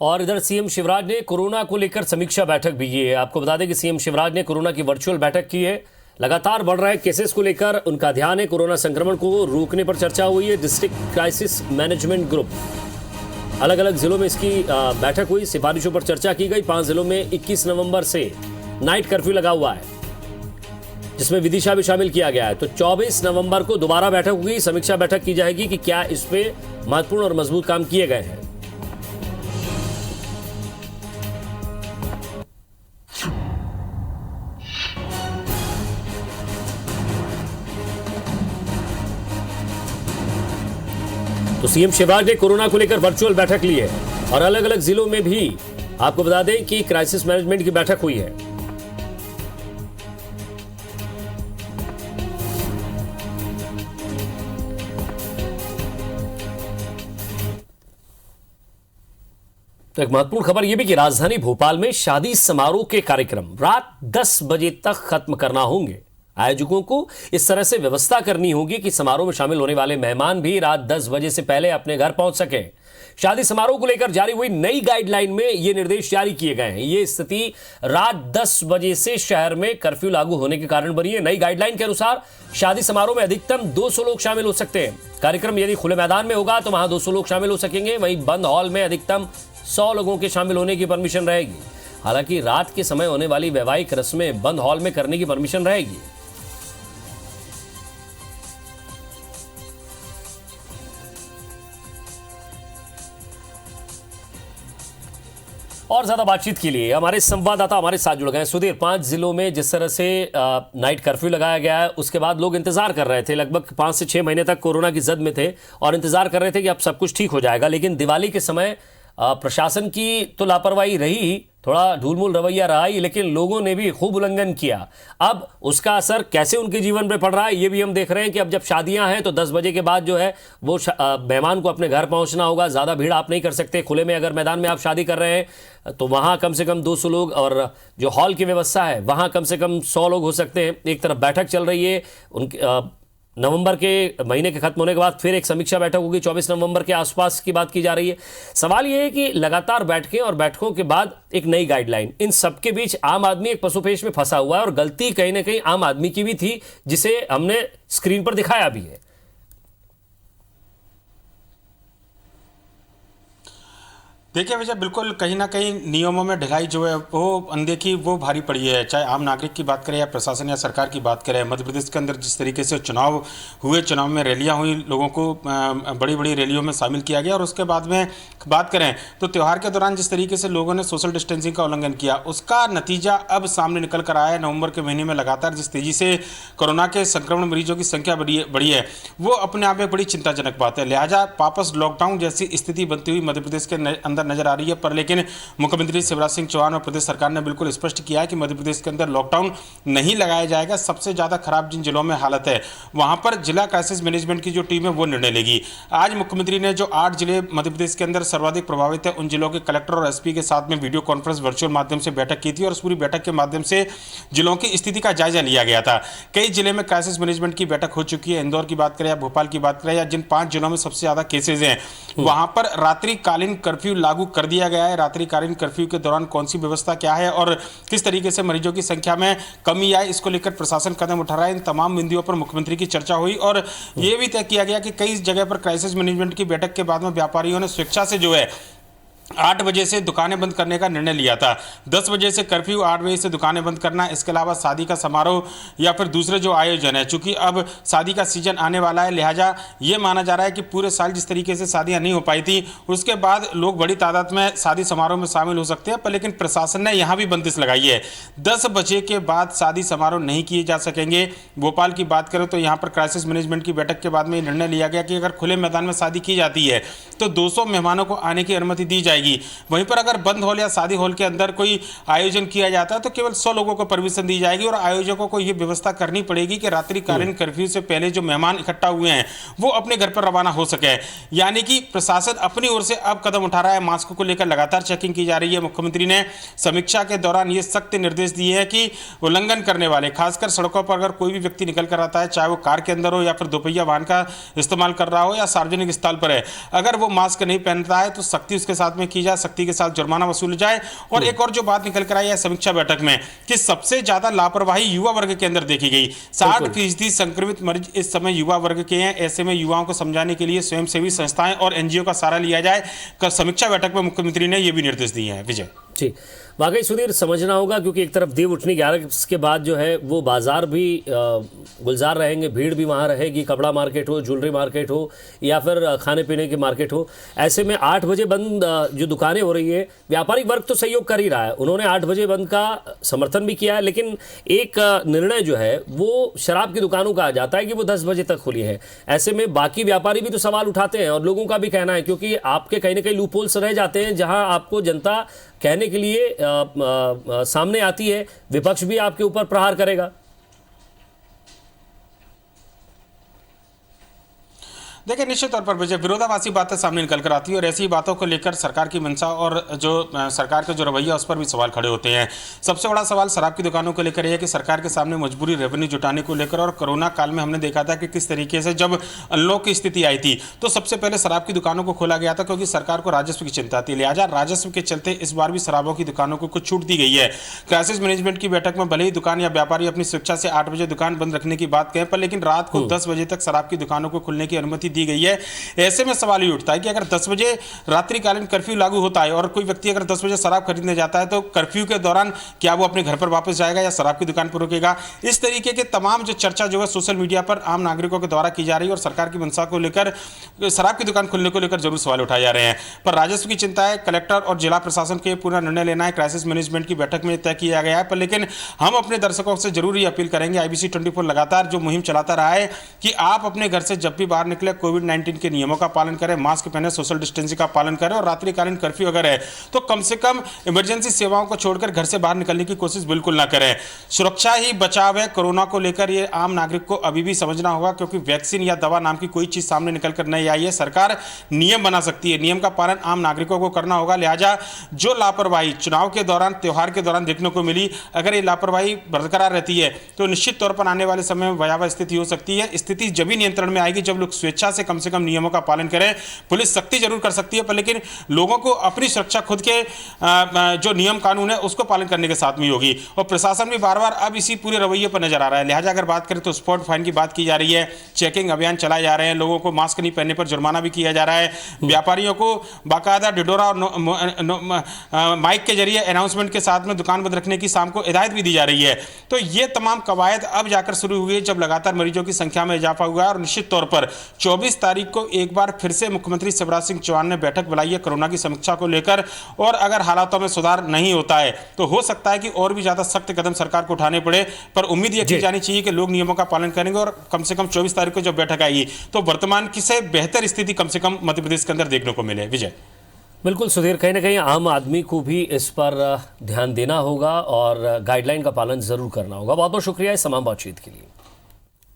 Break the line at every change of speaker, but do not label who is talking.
और इधर सीएम शिवराज ने कोरोना को लेकर समीक्षा बैठक भी की है। आपको बता दें कि सीएम शिवराज ने कोरोना की वर्चुअल बैठक की है। लगातार बढ़ रहे केसेस को लेकर उनका ध्यान है। कोरोना संक्रमण को रोकने पर चर्चा हुई है। डिस्ट्रिक्ट क्राइसिस मैनेजमेंट ग्रुप अलग अलग जिलों में इसकी बैठक हुई, सिफारिशों पर चर्चा की गई। 5 जिलों में 21 नवंबर से नाइट कर्फ्यू लगा हुआ है, जिसमें विदिशा भी शामिल किया गया है। तो 24 नवंबर को दोबारा बैठक होगी, समीक्षा बैठक की जाएगी कि क्या इस पे महत्वपूर्ण और मजबूत काम किए गए हैं। तो सीएम शिवराज ने कोरोना को लेकर वर्चुअल बैठक ली है और अलग अलग जिलों में भी आपको बता दें कि क्राइसिस मैनेजमेंट की बैठक हुई है। तो एक महत्वपूर्ण खबर यह भी कि राजधानी भोपाल में शादी समारोह के कार्यक्रम रात 10 बजे तक खत्म करना होंगे। आयोजकों को इस तरह से व्यवस्था करनी होगी कि समारोह में शामिल होने वाले मेहमान भी रात 10 बजे से पहले अपने घर पहुंच सकें। शादी समारोह को लेकर जारी हुई नई गाइडलाइन में ये निर्देश जारी किए गए हैं। ये स्थिति रात 10 बजे से शहर में कर्फ्यू लागू होने के कारण बनी है। नई गाइडलाइन के अनुसार शादी समारोह में अधिकतम 200 लोग शामिल हो सकते हैं। कार्यक्रम यदि खुले मैदान में होगा तो वहां 200 लोग शामिल हो सकेंगे। वहीं बंद हॉल में अधिकतम 100 लोगों के शामिल होने की परमिशन रहेगी। हालांकि रात के समय होने वाली वैवाहिक रस्में बंद हॉल में करने की परमिशन रहेगी। और ज्यादा बातचीत के लिए हमारे संवाददाता हमारे साथ जुड़ गए। सुधीर, 5 जिलों में जिस तरह से नाइट कर्फ्यू लगाया गया है, उसके बाद लोग इंतजार कर रहे थे, लगभग 5 से 6 महीने तक कोरोना की जद में थे और इंतजार कर रहे थे कि अब सब कुछ ठीक हो जाएगा। लेकिन दिवाली के समय प्रशासन की तो लापरवाही रही, थोड़ा ढूलमूल रवैया रहा ही, लेकिन लोगों ने भी खूब उल्लंघन किया। अब उसका असर कैसे उनके जीवन पर पड़ रहा है ये भी हम देख रहे हैं कि अब जब शादियां हैं तो 10 बजे के बाद जो है वो मेहमान को अपने घर पहुंचना होगा। ज़्यादा भीड़ आप नहीं कर सकते। खुले में अगर मैदान में आप शादी कर रहे हैं तो वहां कम से कम 200 लोग, और जो हॉल की व्यवस्था है वहां कम से कम 100 लोग हो सकते हैं। एक तरफ बैठक चल रही है, उनके नवंबर के महीने के खत्म होने के बाद फिर एक समीक्षा बैठक होगी। 24 नवंबर के आसपास की बात की जा रही है। सवाल यह है कि लगातार बैठकें और बैठकों के बाद एक नई गाइडलाइन, इन सबके बीच आम आदमी एक पसुपेश में फंसा हुआ है और गलती कहीं ना कहीं आम आदमी की भी थी, जिसे हमने स्क्रीन पर दिखाया भी है।
देखिए विजय, बिल्कुल कहीं ना कहीं नियमों में ढिलाई जो है वो अनदेखी वो भारी पड़ी है। चाहे आम नागरिक की बात करें या प्रशासन या सरकार की बात करें। मध्य प्रदेश के अंदर जिस तरीके से चुनाव हुए, चुनाव में रैलियां हुई, लोगों को बड़ी बड़ी रैलियों में शामिल किया गया, और उसके बाद में बात करें तो त्यौहार के दौरान जिस तरीके से लोगों ने सोशल डिस्टेंसिंग का उल्लंघन किया, उसका नतीजा अब सामने निकल कर आया है। नवंबर के महीने में लगातार जिस तेजी से कोरोना के संक्रमण मरीजों की संख्या बढ़ी है, वो अपने आप में बड़ी चिंताजनक बात है। लिहाजा वापस लॉकडाउन जैसी स्थिति बनती हुई मध्य प्रदेश के अंदर नजर आ रही है। पर लेकिन मुख्यमंत्री शिवराज सिंह चौहान और प्रदेश सरकार ने बिल्कुल स्पष्ट किया है कि मध्य प्रदेश के अंदर लॉकडाउन नहीं लगाया जाएगा। सबसे ज्यादा खराब जिन जिलों में हालत है वहां पर जिला क्राइसिस मैनेजमेंट की जो टीम है वो निर्णय लेगी। आज मुख्यमंत्री ने जो 8 जिले मध्य प्रदेश के अंदर सर्वाधिक प्रभावित है, उन जिलों के कलेक्टर और एसपी के साथ में वीडियो कॉन्फ्रेंस वर्चुअल माध्यम से बैठक की थी और उस पूरी बैठक के माध्यम से जिलों की स्थिति का जायजा लिया गया था। कई जिले में क्राइसिस मैनेजमेंट की बैठक हो चुकी है। इंदौर की बात करें या भोपाल की बात करें या जिन 5 जिलों में सबसे ज्यादा केसेज हैं वहां पर रात्रिकालीन कर्फ्यू लागू कर दिया गया है। रात्रिकालीन कर्फ्यू के दौरान कौन सी व्यवस्था क्या है और किस तरीके से मरीजों की संख्या में कमी आए, इसको लेकर प्रशासन कदम उठा रहा है। इन तमाम बिंदुओं पर मुख्यमंत्री की चर्चा हुई और यह भी तय किया गया कि कई जगह पर क्राइसिस मैनेजमेंट की बैठक के बाद में व्यापारियों ने स्वेच्छा से जो है 8 बजे से दुकानें बंद करने का निर्णय लिया था। 10 बजे से कर्फ्यू, 8 बजे से दुकानें बंद करना। इसके अलावा शादी का समारोह या फिर दूसरे जो आयोजन है, चूंकि अब शादी का सीजन आने वाला है, लिहाजा ये माना जा रहा है कि पूरे साल जिस तरीके से शादियां नहीं हो पाई थी उसके बाद लोग बड़ी तादाद में शादी समारोह में शामिल हो सकते हैं। पर लेकिन प्रशासन ने यहाँ भी बंदिश लगाई है। 10 बजे के बाद शादी समारोह नहीं किए जा सकेंगे। भोपाल की बात करें तो यहाँ पर क्राइसिस मैनेजमेंट की बैठक के बाद में निर्णय लिया गया कि अगर खुले मैदान में शादी की जाती है तो 200 मेहमानों को आने की अनुमति दी जाएगी। वहीं पर अगर बंद हॉल या शादी हॉल के अंदर कोई आयोजन किया जाता है तो केवल 100 लोगों को परमिशन दी जाएगी और आयोजकों को यह व्यवस्था करनी पड़ेगी कि रात्रिकालीन कर्फ्यू से पहले जो मेहमान इकट्ठा हुए हैं वो अपने घर पर रवाना हो सके। यानी कि प्रशासन अपनी ओर से अब कदम उठा रहा है। मास्क को लेकर लगातार चेकिंग की जा रही है। मुख्यमंत्री ने समीक्षा के दौरान ये सख्त निर्देश दिए हैं कि उल्लंघन करने वाले, खासकर सड़कों पर अगर कोई भी व्यक्ति निकल कर आता है, चाहे वो कार के अंदर हो या फिर दोपहिया वाहन का इस्तेमाल कर रहा हो या सार्वजनिक स्थल पर है, अगर वो मास्क नहीं पहनता है तो सख्ती उसके साथ में की जाए, सख्ती के साथ जुर्माना वसूला जाए। और एक और जो बात निकल कर आई है समीक्षा बैठक में कि सबसे ज्यादा लापरवाही युवा वर्ग के अंदर देखी गई। 60% संक्रमित मरीज इस समय युवा वर्ग के हैं। ऐसे में युवाओं को समझाने के लिए स्वयंसेवी संस्थाएं और एनजीओ का सहारा लिया जाए। समीक्षा बैठक में मुख्यमंत्री ने यह भी निर्देश दिए हैं। विजय
जी, वाकई सुधीर समझना होगा, क्योंकि एक तरफ देव उठनी 11 के बाद जो है वो बाजार भी गुलजार रहेंगे, भीड़ भी वहाँ रहेगी, कपड़ा मार्केट हो, ज्वेलरी मार्केट हो या फिर खाने पीने की मार्केट हो। ऐसे में 8 बजे बंद जो दुकानें हो रही है, व्यापारिक वर्ग तो सहयोग कर ही रहा है, उन्होंने 8 बजे बंद का समर्थन भी किया है, लेकिन एक निर्णय जो है वो शराब की दुकानों का आ जाता है कि वो 10 बजे तक खुली है। ऐसे में बाकी व्यापारी भी तो सवाल उठाते हैं और लोगों का भी कहना है, क्योंकि आपके कहीं ना कहीं लूपहोल्स रह जाते हैं जहां आपको जनता कहने के लिए सामने आती है, विपक्ष भी आपके ऊपर प्रहार करेगा।
देखिए, निश्चित तौर पर विजय विरोधाभासी बातें सामने निकल कर आती है और ऐसी बातों को लेकर सरकार की मंशा और जो सरकार का जो रवैया उस पर भी सवाल खड़े होते हैं। सबसे बड़ा सवाल शराब की दुकानों को लेकर है कि सरकार के सामने मजबूरी रेवेन्यू जुटाने को लेकर, और कोरोना काल में हमने देखा था कि किस तरीके से जब अनलॉक की स्थिति आई थी तो सबसे पहले शराब की दुकानों को खोला गया था, क्योंकि सरकार को राजस्व की चिंता थी। लिहाजा राजस्व के चलते इस बार भी शराबों की दुकानों को कुछ छूट दी गई है। क्राइसिस मैनेजमेंट की बैठक में भले ही दुकान या व्यापारी अपनी स्वेच्छा से 8 बजे दुकान बंद रखने की बात कहें, पर लेकिन रात को 10 बजे तक शराब की दुकानों को खुलने की अनुमति दी गई है। ऐसे में सवाल ये उठता है कि अगर 10 बजे रात्रिकालीन कर्फ्यू लागू होता है और कोई व्यक्ति अगर 10 बजे शराब खरीदने जाता है तो कर्फ्यू के दौरान क्या वो अपने घर पर वापस जाएगा या शराब की दुकान पर रुकेगा? इस तरीके के तमाम जो चर्चा जो है सोशल मीडिया पर आम नागरिकों के द्वारा की जा रही है और सरकार की मंशा को लेकर, शराब की दुकान खुलने को लेकर जरूर सवाल उठाए जा रहे हैं। पर राजस्व की चिंता है, कलेक्टर और जिला प्रशासन के पूरा निर्णय लेना है। क्राइसिस मैनेजमेंट की बैठक में तय किया गया है, पर लेकिन हम अपने दर्शकों से जरूर ये अपील करेंगे, IBC 24 लगातार जो मुहिम चलाता रहा है कि आप अपने घर से जब भी बाहर निकले कोविड-19 के नियमों का पालन करें, मास्क पहने, सोशल डिस्टेंसिंग का पालन करें और रात्रिकालीन कर्फ्यू अगर है तो कम से कम इमरजेंसी सेवाओं को छोड़कर घर से बाहर निकलने की कोशिश बिल्कुल ना करें। सुरक्षा ही बचाव है। कोरोना को लेकर ये आम नागरिक को अभी भी समझना होगा, क्योंकि वैक्सीन या दवा नाम की कोई चीज सामने निकलकर नहीं आई है। सरकार नियम बना सकती है, नियम का पालन आम नागरिकों को करना होगा। लिहाजा जो लापरवाही चुनाव के दौरान, त्योहार के दौरान देखने को मिली, अगर ये लापरवाही बरकरार रहती है तो निश्चित तौर पर आने वाले समय में भयावह स्थिति हो सकती है। स्थिति जब भी नियंत्रण में आएगी जब लोग स्वेच्छा से कम नियमों का पालन करें। पुलिस सख्ती जरूर कर सकती है, पर लेकिन लोगों को अपनी सुरक्षा खुद के जो नियम कानून है उसको पालन करने के साथ में होगी। और प्रशासन भी बार बार अब इसी पूरे रवैये पर नजर आ रहा है। लिहाजा अगर बात करें तो स्पॉट फाइन की बात की जा रही है, चेकिंग अभियान चलाए जा रहे हैं, लोगों को मास्क नहीं पहनने पर जुर्माना भी किया जा रहा है, व्यापारियों को बाकायदा डिडोरा और माइक के जरिए अनाउंसमेंट के साथ में दुकान बंद रखने की शाम को हिदायत भी दी जा रही है। तो ये तमाम कवायद अब जाकर शुरू हुई है जब लगातार मरीजों की संख्या में इजाफा हुआ है। और निश्चित तौर पर 24 तारीख को एक बार फिर से मुख्यमंत्री शिवराज सिंह चौहान ने बैठक बुलाई है कोरोना की समीक्षा को लेकर, और अगर हालातों में सुधार नहीं होता है तो हो सकता है कि और भी ज्यादा सख्त कदम सरकार को उठाने पड़े। पर उम्मीद यह की जानी चाहिए कि लोग नियमों का पालन करेंगे और कम से कम 24 तारीख को जब बैठक आएगी तो वर्तमान की से बेहतर स्थिति कम से कम मध्य प्रदेश के अंदर देखने को मिले। विजय
बिल्कुल सुधीर, कहीं ना कहीं आम आदमी को भी इस पर ध्यान देना होगा और गाइडलाइन का पालन जरूर करना होगा। बहुत बहुत शुक्रिया इस तमाम बातचीत के लिए।